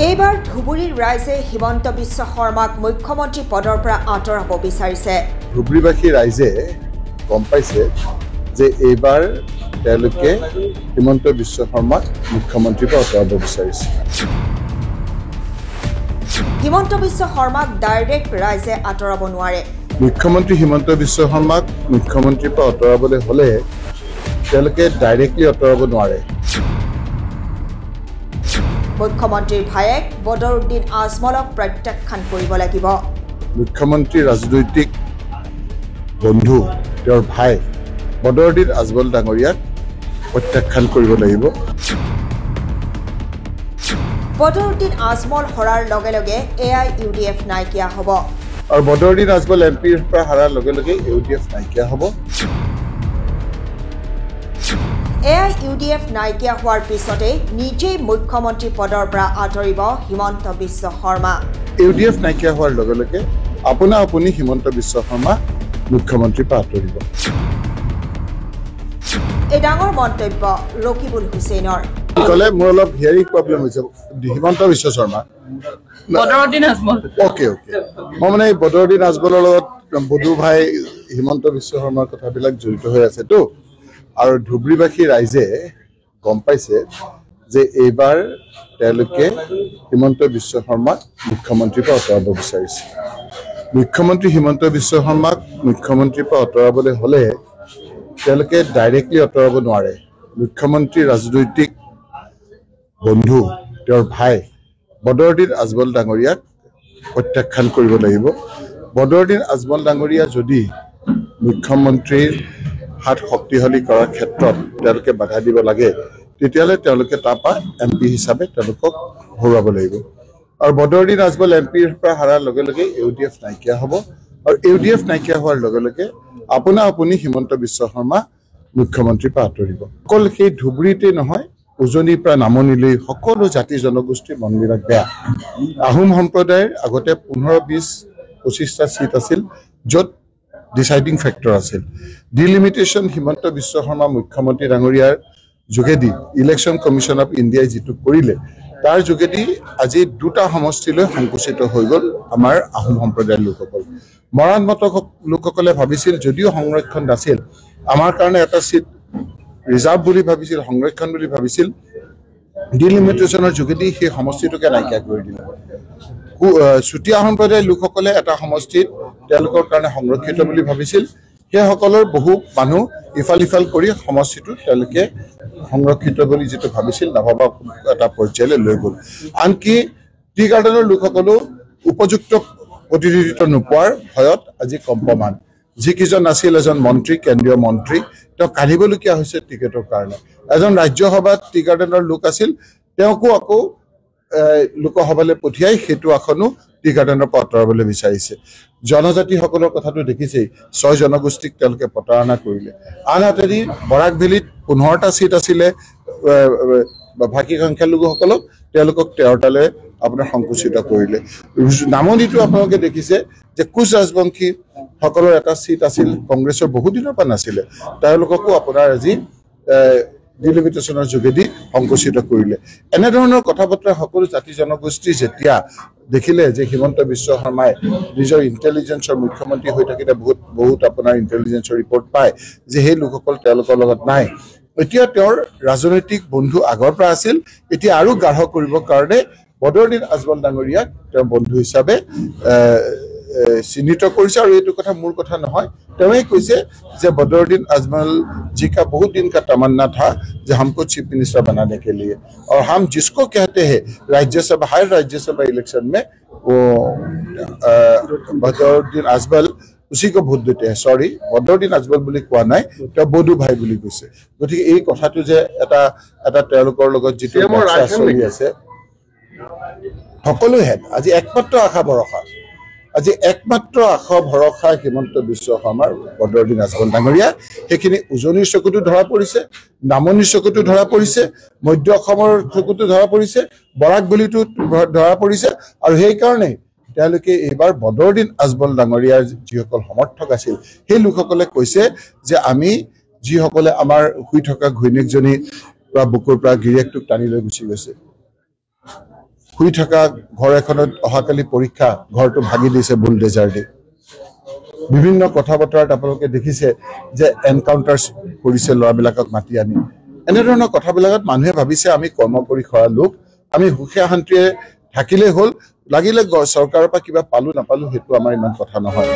এইবাৰ ধুবুৰীৰ ৰাইজে হিমন্ত বিশ্ব শৰ্মাক মুখ্যমন্ত্ৰী পদৰ পৰা আঁতৰাব বিচাৰিছে। ধুবুৰীবাসী ৰাইজে গম পাইছে যে এইবাৰ তেওঁলোকে হিমন্ত বিশ্ব শৰ্মাক মুখ্যমন্ত্ৰীৰ পৰা আঁতৰাব বিচাৰিছে। হিমন্ত বিশ্ব শৰ্মাক ডাইৰেক্ট ৰাইজে আঁতৰাব নোৱাৰে। মুখ্যমন্ত্ৰী হিমন্ত বিশ্ব শৰ্মাক মুখ্যমন্ত্ৰীৰ পৰা আঁতৰাবলৈ হ'লে তেওঁলোকে ডাইৰেক্টলি আঁতৰাব নোৱাৰে। মুখ্যমন্ত্ৰীৰ ভায়েক বদৰুদ্দিন আজমলক প্ৰত্যাখ্যান কৰিব লাগিব। মুখ্যমন্ত্ৰী ৰাজনৈতিক বন্ধু তেওঁৰ ভাই বদৰুদ্দিন আজমল ডাঙৰীয়াক প্ৰত্যাখ্যান কৰিব লাগিব। বদৰুদ্দিন আজমল হৰাৰ লগে লগে AIUDF নাইকিয়া হ'ব। আৰু বদৰুদ্দিন আজমল MPৰ পৰা হৰাৰ লগে লগে UDF নাইকিয়া হ'ব। AIUDF নাইকিয়া হোৱাৰ পিছতে নিজেই মুখ্যমন্ত্ৰী পদৰ পৰা আঁতৰিব হিমন্ত বিশ্ব শৰ্মা। UDF নাইকিয়া হোৱাৰ লগে লগে আপুনি হিমন্ত বিশ্ব শৰ্মা মুখ্যমন্ত্ৰীৰ পৰা আঁতৰিব। এই ডাঙৰ মন্তব্য ৰকিবুল হুছেইনৰ। ক'লে মোৰ অলপ হিয়াৰিং প্ৰব্লেম হৈছে। হিমন্ত বিশ্ব শৰ্মা বদৰুদ্দিন আজমল অ'কে মই মানে বদৰুদ্দিন আজমলৰ লগত বধু ভাই হিমন্ত বিশ্ব শৰ্মাৰ কথাবিলাক জড়িত হৈ আছেতো। আৰু ধুবুৰীবাসী ৰাইজে গম পাইছে যে এইবাৰ তেওঁলোকে হিমন্ত বিশ্ব শৰ্মাক মুখ্যমন্ত্ৰীৰ পৰা আঁতৰাব বিচাৰিছে। মুখ্যমন্ত্ৰী হিমন্ত বিশ্ব শৰ্মাক মুখ্যমন্ত্ৰীৰ পৰা আঁতৰাবলৈ হ'লে তেওঁলোকে ডাইৰেক্টলি আঁতৰাব নোৱাৰে। মুখ্যমন্ত্ৰী ৰাজনৈতিক বন্ধু তেওঁৰ ভাই বদৰুদ্দিন আজমল ডাঙৰীয়াক প্ৰত্যাখ্যান কৰিব লাগিব। বদৰুদ্দিন আজমল ডাঙৰীয়া যদি মুখ্যমন্ত্ৰীৰ হাত শক্তিশালী কৰাৰ ক্ষেত্ৰত তেওঁলোকে বাধা দিব লাগে তেতিয়াহ'লে তেওঁলোকে তাৰপৰা MP হিচাপে তেওঁলোকক হৰুৱাব লাগিব। আৰু বদৰুদ্দিন আজমল MPৰ পৰা হৰাৰ লগে লগে UDF নাইকিয়া হ'ব। আৰু UDF নাইকিয়া হোৱাৰ লগে লগে আপুনি হিমন্ত বিশ্ব শৰ্মা মুখ্যমন্ত্ৰীৰ পৰা আঁতৰিব। অকল সেই ধুবুৰীতে নহয় উজনিৰ পৰা নামনিলৈ সকলো জাতি জনগোষ্ঠীৰ মনবিলাক বেয়া। আহোম সম্প্ৰদায়ৰ আগতে 15-20-25টা চিট আছিল য'ত ডিচাইডিং ফেক্টৰ আছিল। ডিলিমিটেশ্যন হিমন্ত বিশ্ব শৰ্মা মুখ্যমন্ত্ৰী ডাঙৰীয়াৰ যোগেদি ইলেকশ্যন কমিশ্যন অফ ইণ্ডিয়াই যিটো কৰিলে তাৰ যোগেদি আজি দুটা সমষ্টিলৈ সংকুচিত হৈ গ'ল আমাৰ আহোম সম্প্ৰদায়ৰ লোকসকল। মৰাণ মটক লোকসকলে ভাবিছিল যদিও সংৰক্ষণ নাছিল আমাৰ কাৰণে এটা চিট ৰিজাৰ্ভ বুলি ভাবিছিল, সংৰক্ষণ বুলি ভাবিছিল, ডিলিমিটেশ্যনৰ যোগেদি সেই সমষ্টিটোকে নাইকিয়া কৰি দিলে। চুতীয়া সম্প্ৰদায়ৰ লোকসকলে এটা সমষ্টিত তেওঁলোকৰ কাৰণে সংৰক্ষিত বুলি ভাবিছিল। সেইসকলৰ বহু মানুহ ইফাল সিফাল কৰি সমষ্টিটো তেওঁলোকে সংৰক্ষিত বুলি যিটো ভাবিছিল নভবা এটা পৰ্যায়লৈ লৈ গ'ল। আনকি টি গাৰ্ডেনৰ লোকসকলেও উপযুক্ত প্ৰতিনিধিত্ব নোপোৱাৰ ভয়ত আজি কম্পমান। যিকেইজন আছিল এজন মন্ত্ৰী, কেন্দ্ৰীয় মন্ত্ৰী, তেওঁ কাঢ়িবলগীয়া হৈছে টিকেটৰ কাৰণে। এজন ৰাজ্যসভাত টি গাৰ্ডেনৰ লোক আছিল, তেওঁকো আকৌ লোকসভালৈ পঠিয়াই সেইটো আসনো টি গাৰ্ডেনৰ পৰা আঁতৰাবলৈ বিচাৰিছে। জনজাতিসকলৰ কথাটো দেখিছেই, 6 জনগোষ্ঠীক তেওঁলোকে প্ৰতাৰণা কৰিলে। আনহাতেদি বৰাক ভেলীত 15টা চিট আছিলে ভাষিক সংখ্যালঘুসকলক, তেওঁলোকক 13টালৈ আপোনাৰ সংকুচিত কৰিলে। নামনিতো আপোনালোকে দেখিছে যে কোচ ৰাজবংশী সকলৰ এটা চিট আছিল, কংগ্ৰেছৰ বহুদিনৰ পৰা নাছিলে, তেওঁলোককো আপোনাৰ আজি ডিলিমিটেশ্যনৰ যোগেদি সংকুচিত কৰিলে। এনেধৰণৰ কথা বতৰা সকলো জাতি জনগোষ্ঠী যেতিয়া দেখিলে যে হিমন্ত বিশ্ব শৰ্মাই নিজৰ ইণ্টেলিজেন্সৰ মুখ্যমন্ত্ৰী হৈ থাকিলে বহুত আপোনাৰ ইণ্টেলিজেন্সৰ ৰিপৰ্ট পায় যে সেই লোকসকল তেওঁলোকৰ লগত নাই। এতিয়া তেওঁৰ ৰাজনৈতিক বন্ধু আগৰ পৰা আছিল, এতিয়া আৰু গাঢ় কৰিবৰ কাৰণে বদৰুদ্দিন আজমল ডাঙৰীয়াক তেওঁৰ বন্ধু হিচাপে চিহ্নিত কৰিছে। আৰু এইটো কথা মোৰ কথা নহয়, তেওঁৱে কৈছে যে বদरुद्दीन अजमल जी का बहुत दिन का तमन्ना था कि हमको चीफ मिनिस्टर बनाने के लिए, और हम जिसको कहते हैं राज्यसभा हर राज्यसभा इलेक्शन में वो बदरुद्दीन अजमल उसी को भोट देते हैं। सॉरी, बदरुद्दीन अजमल বুলি কোৱা নাই, তেওঁ বধু ভাই বুলি কৈছে। গতিকে এই কথাটো যে এটা তেওঁলোকৰ লগত যিটো চলি আছে সকলো হেড আজি একমাত্ৰ আশা ভৰসা, আজি একমাত্ৰ আশা ভৰসা হিমন্ত বিশ্ব শৰ্মাৰ বদৰুদ্দিন আজমল ডাঙৰীয়া। সেইখিনি উজনিৰ চকুতো ধৰা পৰিছে, নামনিৰ চকুতো ধৰা পৰিছে, মধ্য অসমৰ চকুতো ধৰা পৰিছে, বৰাক ভেলীতো ধৰা পৰিছে। আৰু সেইকাৰণে তেওঁলোকে এইবাৰ বদৰুদ্দিন আজমল ডাঙৰীয়াৰ যিসকল সমৰ্থক আছিল সেই লোকসকলে কৈছে যে আমি যিসকলে আমাৰ শুই থকা ঘৈণীয়েকজনী বুকুৰ পৰা গিৰিয়েকটোক টানি লৈ গুচি গৈছে, শুই থকা ঘৰ এখনত অহাকালি পৰীক্ষা ঘৰটো ভাঙি দিছে বুলডেজাৰ দি বিভিন্ন কথা বতৰাত আপোনালোকে দেখিছে যে এনকাউণ্টাৰ কৰিছে ল'ৰাবিলাকক মাতি আনি এনেধৰণৰ কথাবিলাকত মানুহে ভাবিছে আমি কৰ্ম কৰি খোৱা লোক আমি সুখীয়া শান্তিৰে থাকিলে হ'ল লাগিলে চৰকাৰৰ পৰা কিবা পালো নাপালো সেইটো আমাৰ ইমান কথা নহয়